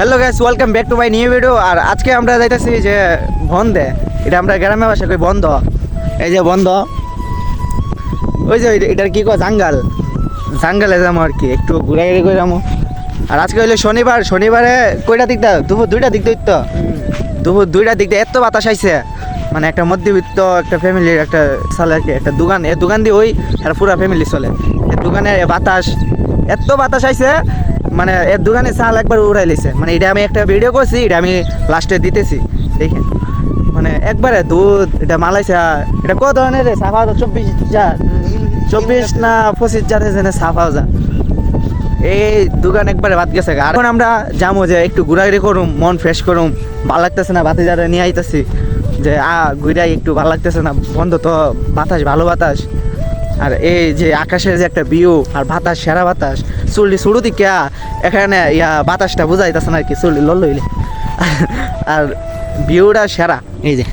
Hello guys, welcome back to my new video. আর আজকে আমরা যাইতেছি যে বন্ধে, এটা আমরা গ্রামে ভাষা কই বন্ধ। এই যে বন্ধ, ওই যে এটার কি কয় জাঙ্গালে যাবো আর কি, একটু ঘুরাঘুরি করে যাবো। আর আজকে হইলো শনিবার, শনিবারে কয়টা দিক দা দুপুর 2টার দিক তো দুপুর 2টার দিক দিয়ে এত বাতাস আইছে, মানে একটা মধ্যবিত্ত একটা ফ্যামিলির একটা চলে আর কি, একটা দোকান, এই দোকান দিয়ে ওই আর পুরা ফ্যামিলি চলে। এই দোকানে বাতাস, এত বাতাস আইছে, মানে এর দোকানে চাল একবার উড়াই লিছে। মানে এটা আমি একটা ভিডিও করছি, এটা আমি লাস্টে দিতেছি দেখেন। মানে একবারে দুধ এটা মালাইছে। এটা কত ধরনের রে? 24 না 25 জাতের জন্য সাফা যা এই দোকান একবারে বাদ গেছে। আর এখন আমরা যাবো যে একটু ঘোরাঘুরি করুম, মন ফ্রেশ করুম। ভালো লাগতেছে না, বাতি যারা নিয়ে আইতেছি যে ঘুরাই একটু ভালো লাগতেছে না, বন্ধ তো বাতাস, ভালো বাতাস। আর এই যে আকাশের যে একটা ভিউ আর বাতাস, সেরা বাতাস। চুল্লি শুরু দিকে এখানে বাতাসটা বুঝাইতেছে না আর কি, চুল্লি লল লইলে। আর ভিউটা সেরা এই যে।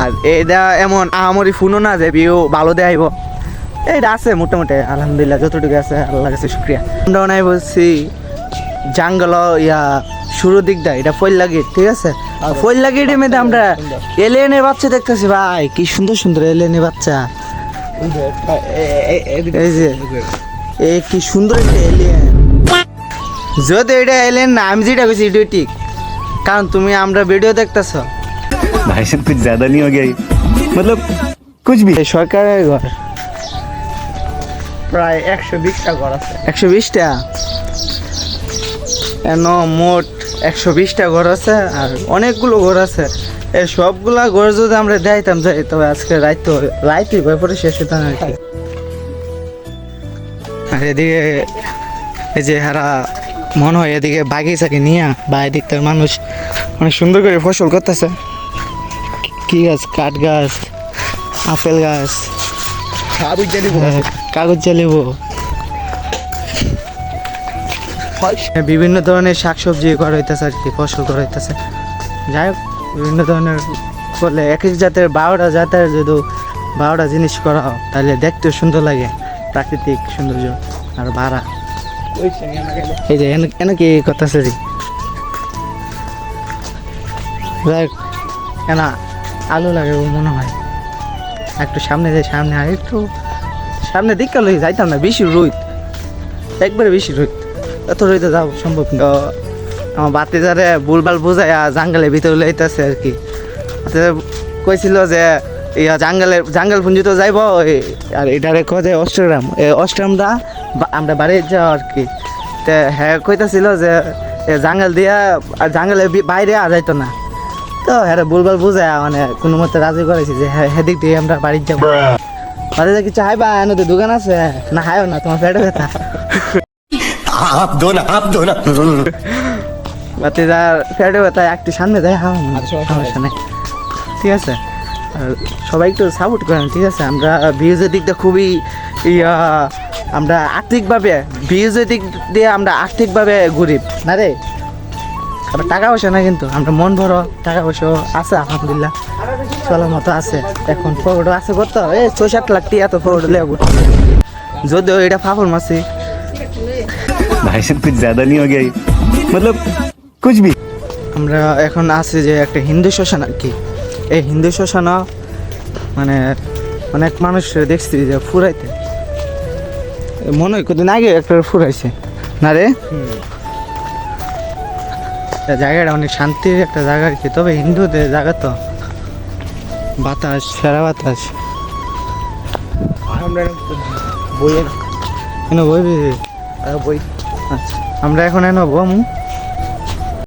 আর এইটা এমন আমারই ফোনও না যে ভিউ ভালো দেখাইব, এইটা আছে মোটামুটি আলহামদুলিল্লাহ, যতটুকু আছে আল্লাহ কাছে শুক্রিয়া। আমরা নাই বলছি জাঙ্গল শুরুর দিকটা, এটা ফল লাগে, ঠিক আছে। ফল লাগে এটার মধ্যে আমরা এলিয়েনের বাচ্চা দেখতেছি ভাই, কি সুন্দর সুন্দর এলিয়েনের বাচ্চা। এই যে কি সুন্দর একটা এলিয়েন। যদি এটা এলিয়েন না, আমি যেটা কইছি এটাই ঠিক, কারণ তুমি আমরা ভিডিও দেখতেছ। भाई साहब कुछ ज्यादा नहीं हो गया ये? मतलब कुछ भी। সরকারের ঘর প্রায় 120টা ঘর আছে। 120টা মোট 120টা ঘর আছে, আর অনেকগুলো ঘর আছে। এই সবগুলা ঘর যদি আমরা দেখাইতাম যাই, তবে আজকে রাইতে ব্যাপারে শেষ হতো না আর কি। আর এদিকে এই যে হারা মনে হয় এদিকে বাগিচাকে নিয়ে বা এদিকটার মানুষ অনেক সুন্দর করে ফসল করতেছে। কি গাছ? কাঠ গাছ, আপেল গাছ, কাগজ লেবু, বিভিন্ন ধরনের শাকসবজি করা হইতেছে আর কি, ফসল করা হইতেছে। যাই হোক, বিভিন্ন ধরনের করলে এক এক জাতের 12টা জাতের যদি 12টা জিনিস করা হয়, তাহলে দেখতেও সুন্দর লাগে, প্রাকৃতিক সৌন্দর্য আর ভাড়া। এই যে এনে কি করতেছে রে? যাই হোক, এনা আলু লাগে মনে হয়। একটু সামনে যাই, সামনে আর একটু সামনে দিকটা লই যাইতাম না, বেশি রোদ, একবারে বেশি রোদ, এত রোদে যাওয়া সম্ভব না। আমার বাতি যারে বুলবাল বোঝায় জাঙ্গালের ভিতরে লইতেছে আর কি। কইছিল যে জাঙ্গাল পুঞ্জি তো যাইব, আর এটারে খোঁজে অষ্টগ্রাম, অষ্টগ্রামটা আমরা বাড়ি যাও আর কি। তো হ্যাঁ কইতেছিল যে জাঙ্গাল দিয়া আর জাঙ্গালের বাইরে যাইতো না। তো হ্যাঁ বুলবাল বুঝায় মানে কোনো মতে রাজি করেছি যে হ্যাঁ হেদিক দিয়ে আমরা বাড়ি যাবো। বাড়িতে কিছু হাইবা এনে দোকান আছে না? হাইও না, তোমার পেটে ব্যথা। বাতি যার পেটে ব্যথা একটু সামনে যায়, হ্যাঁ সমস্যা নেই, ঠিক আছে। আর সবাই একটু সাপোর্ট করেন, ঠিক আছে। আমরা ভিউজের দিকটা খুবই আমরা আর্থিকভাবে, ভিউজের দিক দিয়ে আমরা আর্থিকভাবে গরিব না রে। আবার টাকা পয়সা না, কিন্তু আমরা মন ভরো, টাকা পয়সা আছে আলহামদুলিল্লাহ, চলার মতো আছে। এখন ফটো আছে কত, 6-7 লাখ টাকা তো ফটো লেবো, যদিও এটা ফাফর মাছি। भाई साहब कुछ ज्यादा नहीं हो गया ये? मतलब कुछ भी। আমরা এখন আছি যে একটা হিন্দু শ্মশান আর কি। এই হিন্দু শ্মশান মানে অনেক মানুষ দেখছি যে ফুরাইতে, মনে হয় কদিন আগে একটা ফুরাইছে না রে। জায়গাটা অনেক শান্তির একটা জায়গা আর কি, তবে হিন্দুদের জায়গা তো বাতাস, সেরা বাতাস। বইয়ের বই বই। আচ্ছা, আমরা এখন এনে বমু